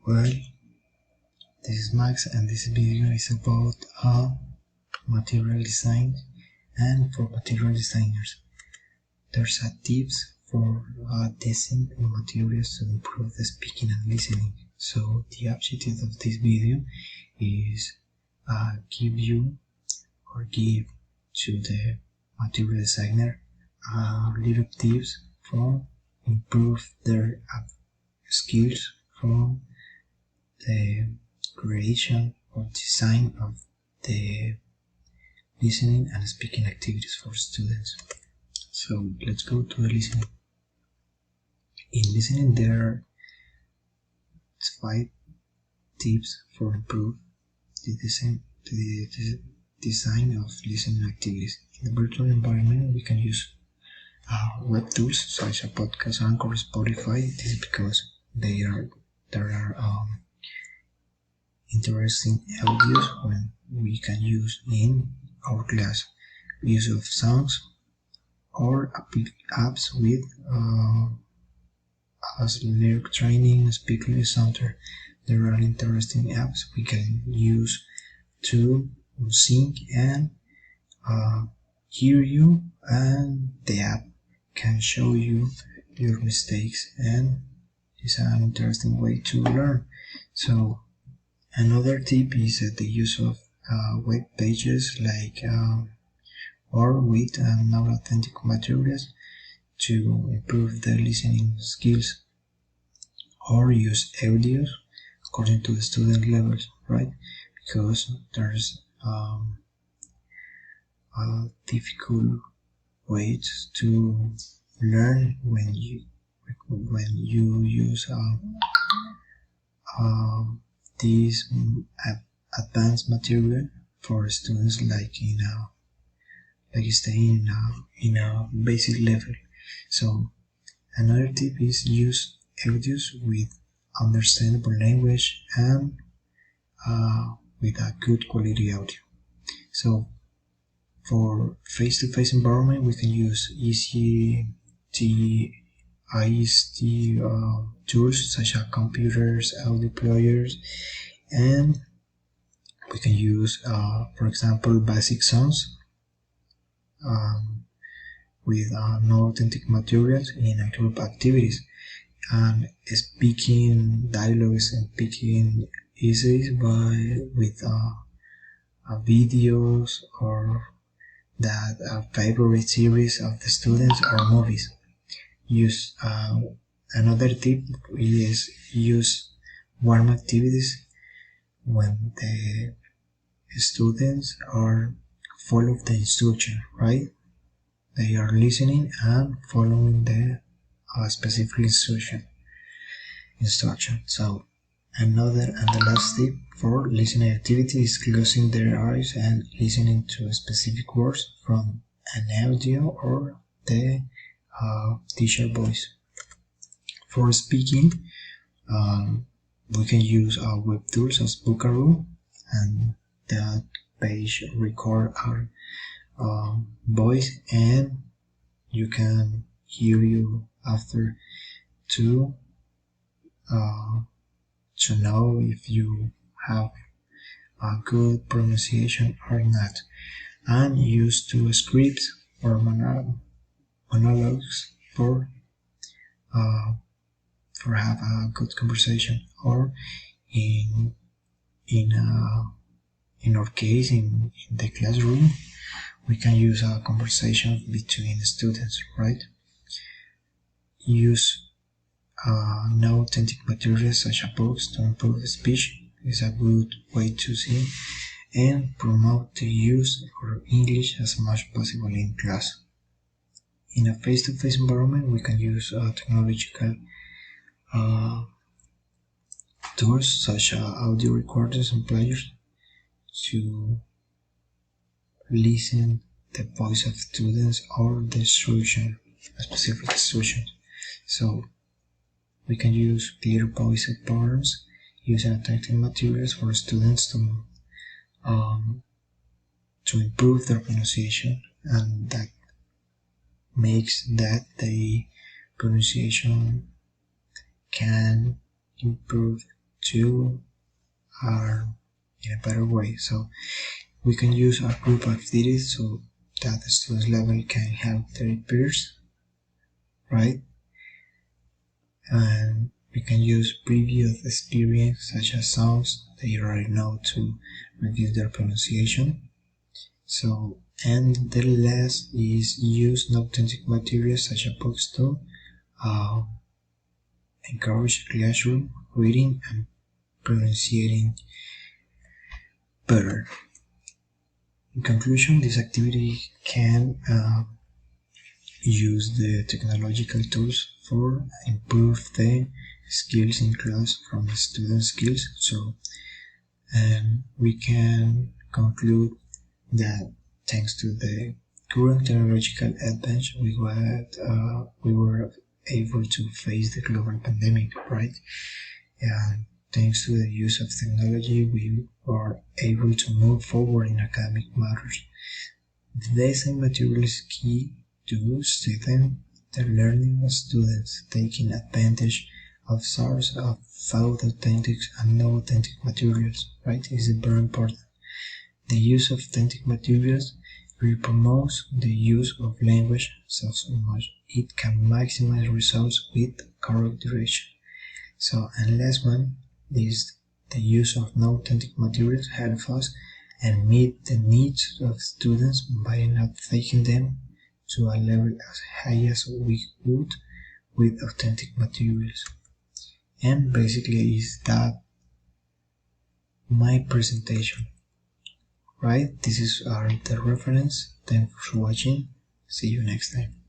Well, this is Max and this video is about material design and for material designers. There's a tips for testing materials to improve the speaking and listening. So the objective of this video is give to the material designer little tips for improve their skills from the creation or design of the listening and speaking activities for students. So let's go to the listening. In listening there are 5 tips for improve the design of listening activities. In the virtual environment we can use web tools such as Podcast, Anchor, Spotify. This is because there are interesting audios when we can use in our class. Use of songs or apps with as lyric training, speaking center. There are interesting apps we can use to sing and hear you, and the app can show you your mistakes, and it's an interesting way to learn. So another tip is the use of web pages like or with non-authentic materials to improve the listening skills, or use audios according to the student levels, right? Because there's difficult ways to learn when you use these advanced material for students like staying in a basic level. So another tip is use audios with understandable language and with a good quality audio. So for face-to-face environment we can use IST tools such as computers, audio players, and we can use for example basic sounds with non-authentic materials in a group activities, and speaking dialogues and speaking essays with videos or that favorite series of the students or movies. Use another tip is use warm activities when the students are follow the instruction, right? They are listening and following the specific instruction. So another and the last tip for listening activity is closing their eyes and listening to specific words from an audio or the teacher voice. For speaking, we can use web tools as Bookaroo, and that page record our voice, and you can hear you after to know if you have a good pronunciation or not, and use 2 scripts or monologues for have a good conversation, or in our case in the classroom we can use a conversation between students, right? Use no authentic materials such as books to improve speech is a good way to see and promote the use of English as much as possible in class. In a face-to-face environment we can use technological tools such as audio recorders and players to listen the voice of students or the instruction, a specific instruction. So we can use clear voice patterns using attractive materials for students to improve their pronunciation, and that makes that the pronunciation can improve to learn in a better way. So we can use our group activities so that the students level can have their peers, right? And we can use previous experience such as sounds that you already know to review their pronunciation. So, and the last is use non-authentic materials such as books to encourage classroom reading and pronunciating better. In conclusion, this activity can use the technological tools for improve the skills in class from the student skills. So we can conclude that thanks to the current technological advance we were able to face the global pandemic, right? And thanks to the use of technology we were able to move forward in academic matters. The design material is key to strengthen the learning of students, taking advantage of source of both authentic and non-authentic materials, right? Is very important. The use of authentic materials really promotes the use of language so much it can maximize results with correct direction. So, and last one is the use of non-authentic materials help us and meet the needs of students by not taking them to a level as high as we would with authentic materials. And basically is that my presentation, right? This is the reference. Thanks for watching. See you next time.